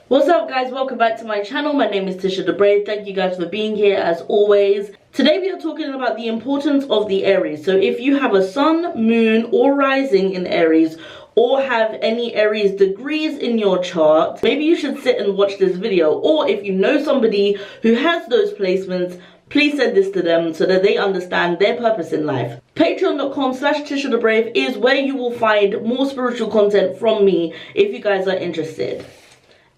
What's up guys, welcome back to my channel. My name is TishaTheBrave. Thank you guys for being here as always. Today we are talking about the importance of the Aries. So if you have a sun, moon or rising in Aries, or have any Aries degrees in your chart, maybe you should sit and watch this video. Or if you know somebody who has those placements, please send this to them so that they understand their purpose in life. Patreon.com/TishaTheBrave is where you will find more spiritual content from me if you guys are interested.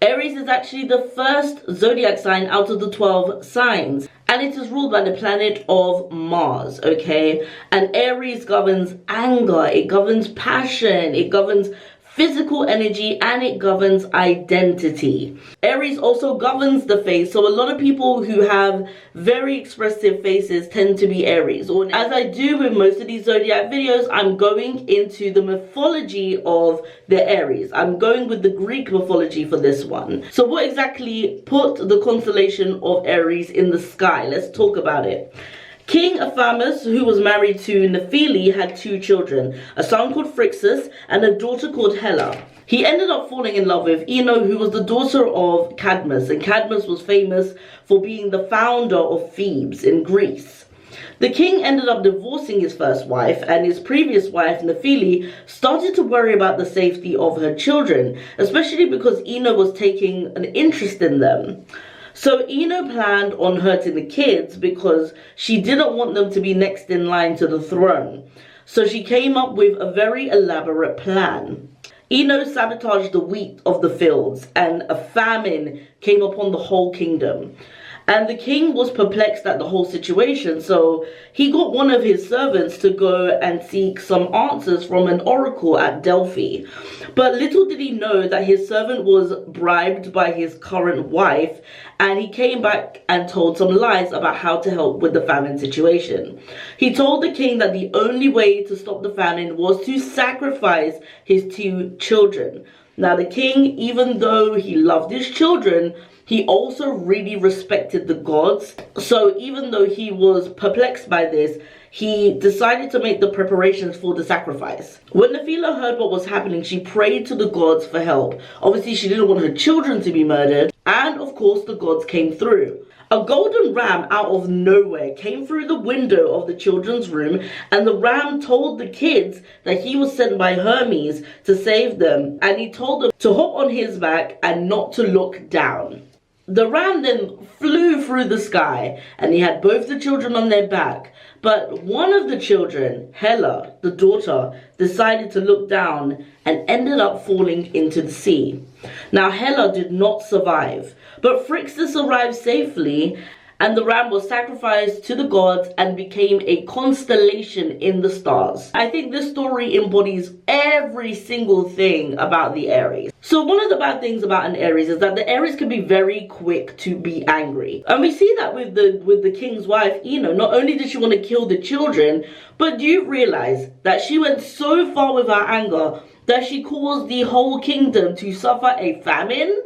Aries is actually the first zodiac sign out of the 12 signs, and it is ruled by the planet of Mars, okay? And Aries governs anger, it governs passion, it governs physical energy, and it governs identity. Aries also governs the face, so a lot of people who have very expressive faces tend to be Aries. Or as I do with most of these zodiac videos, I'm going into the mythology of the Aries. I'm going with the Greek mythology for this one. So what exactly put the constellation of Aries in the sky? Let's talk about it. King Aphamus, who was married to Nephili, had two children, a son called Phrixus and a daughter called Helle. He ended up falling in love with Ino, who was the daughter of Cadmus, and Cadmus was famous for being the founder of Thebes in Greece. The king ended up divorcing his first wife, and his previous wife, Nephili, started to worry about the safety of her children, especially because Ino was taking an interest in them. So Ino planned on hurting the kids because she didn't want them to be next in line to the throne. So she came up with a very elaborate plan. Ino sabotaged the wheat of the fields, and a famine came upon the whole kingdom. And the king was perplexed at the whole situation, so he got one of his servants to go and seek some answers from an oracle at Delphi. But little did he know that his servant was bribed by his current wife, and he came back and told some lies about how to help with the famine situation. He told the king that the only way to stop the famine was to sacrifice his two children. Now the king, even though he loved his children, he also really respected the gods. So even though he was perplexed by this, he decided to make the preparations for the sacrifice. When Nephila heard what was happening, she prayed to the gods for help. Obviously, she didn't want her children to be murdered. And of course, the gods came through. A golden ram out of nowhere came through the window of the children's room, and the ram told the kids that he was sent by Hermes to save them, and he told them to hop on his back and not to look down. The ram then flew through the sky, and he had both the children on their back. But one of the children, Helle, the daughter, decided to look down and ended up falling into the sea. Now Helle did not survive, but Phrixus arrived safely, and the ram was sacrificed to the gods and became a constellation in the stars. I think this story embodies every single thing about the Aries. So one of the bad things about an Aries is that the Aries can be very quick to be angry. And we see that with the king's wife, Ino. Not only did she want to kill the children, but do you realize that she went so far with her anger that she caused the whole kingdom to suffer a famine?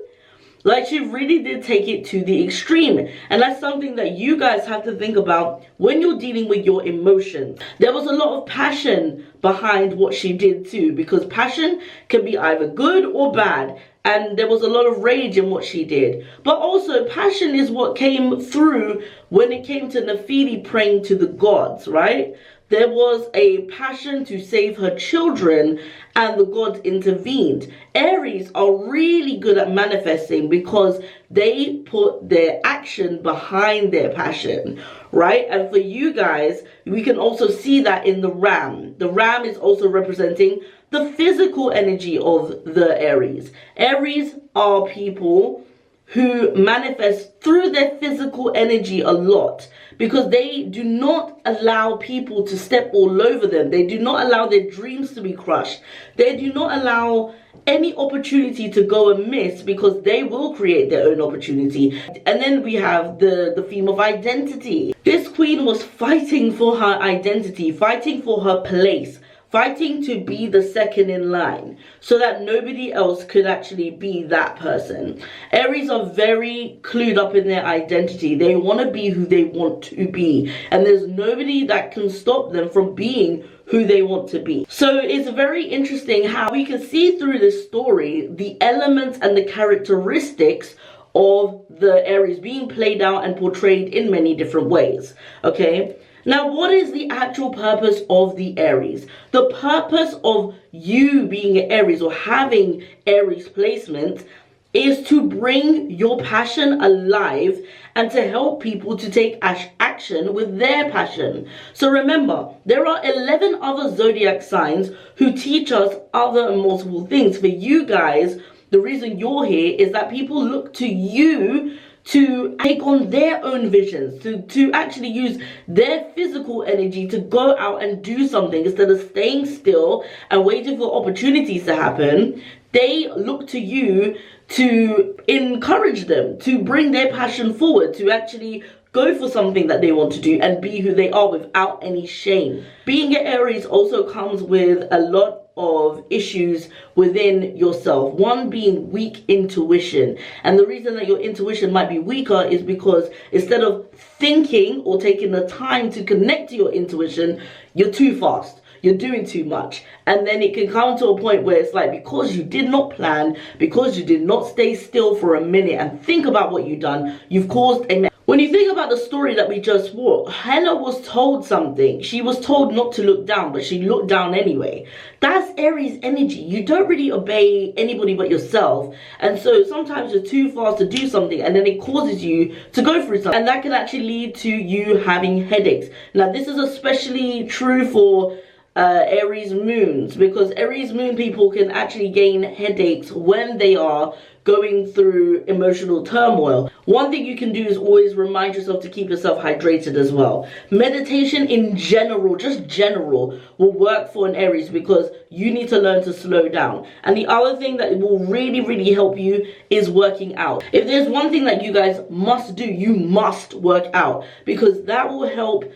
Like, she really did take it to the extreme. And that's something that you guys have to think about when you're dealing with your emotions. There was a lot of passion behind what she did too, because passion can be either good or bad. And there was a lot of rage in what she did. But also, passion is what came through when it came to Nephili praying to the gods, right? There was a passion to save her children, and the gods intervened. Aries are really good at manifesting because they put their action behind their passion, right? And for you guys, we can also see that in the ram. The ram is also representing the physical energy of the Aries. Aries are people who manifest through their physical energy a lot, because they do not allow people to step all over them. They do not allow their dreams to be crushed. They do not allow any opportunity to go amiss, because they will create their own opportunity. And then we have the theme of identity. This queen was fighting for her identity, fighting for her place, fighting to be the second in line so that nobody else could actually be that person. Aries are very clued up in their identity. They want to be who they want to be, and there's nobody that can stop them from being who they want to be. So it's very interesting how we can see through this story the elements and the characteristics of the Aries being played out and portrayed in many different ways. Okay, now what is the actual purpose of the Aries? The purpose of you being an Aries or having Aries placement is to bring your passion alive and to help people to take action with their passion. So remember, there are 11 other zodiac signs who teach us other and multiple things. For you guys, the reason you're here is that people look to you to take on their own visions, to actually use their physical energy to go out and do something instead of staying still and waiting for opportunities to happen. They look to you to encourage them, to bring their passion forward, to actually go for something that they want to do and be who they are without any shame. Being an Aries also comes with a lot of issues within yourself. One being weak intuition. And the reason that your intuition might be weaker is because instead of thinking or taking the time to connect to your intuition, you're too fast. You're doing too much. And then it can come to a point where it's like, because you did not plan, because you did not stay still for a minute and think about what you've done, you've caused a mess. When you think about the story that we just watched, Hannah was told something. She was told not to look down, but she looked down anyway. That's Aries energy. You don't really obey anybody but yourself. And so sometimes you're too fast to do something and then it causes you to go through something. And that can actually lead to you having headaches. Now, this is especially true for Aries moons, because Aries moon people can actually gain headaches when they are going through emotional turmoil. One thing you can do is always remind yourself to keep yourself hydrated as well. Meditation in general, just general, will work for an Aries because you need to learn to slow down. And the other thing that will really help you is working out. If there's one thing that you guys must do, you must work out, because that will help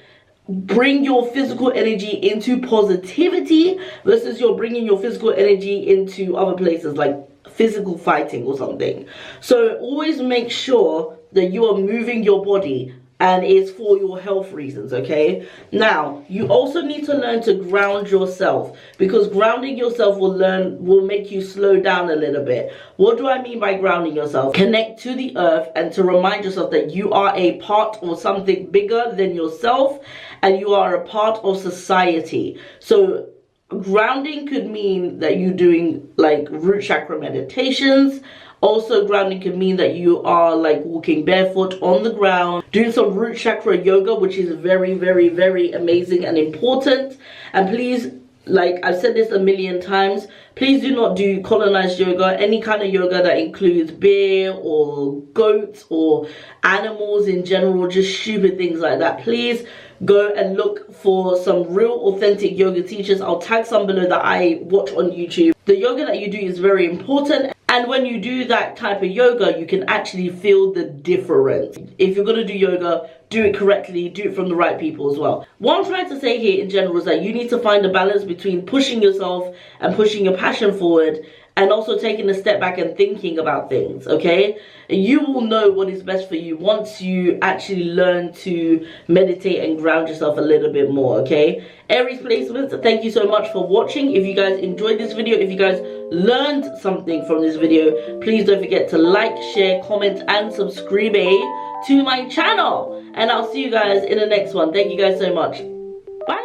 bring your physical energy into positivity versus you're bringing your physical energy into other places like physical fighting or something. So always make sure that you are moving your body, and it's for your health reasons, okay? Now, you also need to learn to ground yourself, because grounding yourself will make you slow down a little bit. What do I mean by grounding yourself? Connect to the earth and to remind yourself that you are a part of something bigger than yourself and you are a part of society. So grounding could mean that you're doing like root chakra meditations. Also, grounding can mean that you are like walking barefoot on the ground, doing some root chakra yoga, which is very amazing and important. And please, like I've said this a million times, please do not do colonized yoga, any kind of yoga that includes bear or goats or animals in general, just stupid things like that. Please go and look for some real authentic yoga teachers. I'll tag some below that I watch on YouTube. The yoga that you do is very important, and when you do that type of yoga, you can actually feel the difference. If you're going to do yoga, do it correctly, do it from the right people as well. What I'm trying to say here in general is that you need to find a balance between pushing yourself and pushing your passion forward, and also taking a step back and thinking about things, okay? You will know what is best for you once you actually learn to meditate and ground yourself a little bit more, okay? Aries placements, thank you so much for watching. If you guys enjoyed this video, if you guys learned something from this video, please don't forget to like, share, comment, and subscribe to my channel. And I'll see you guys in the next one. Thank you guys so much. Bye.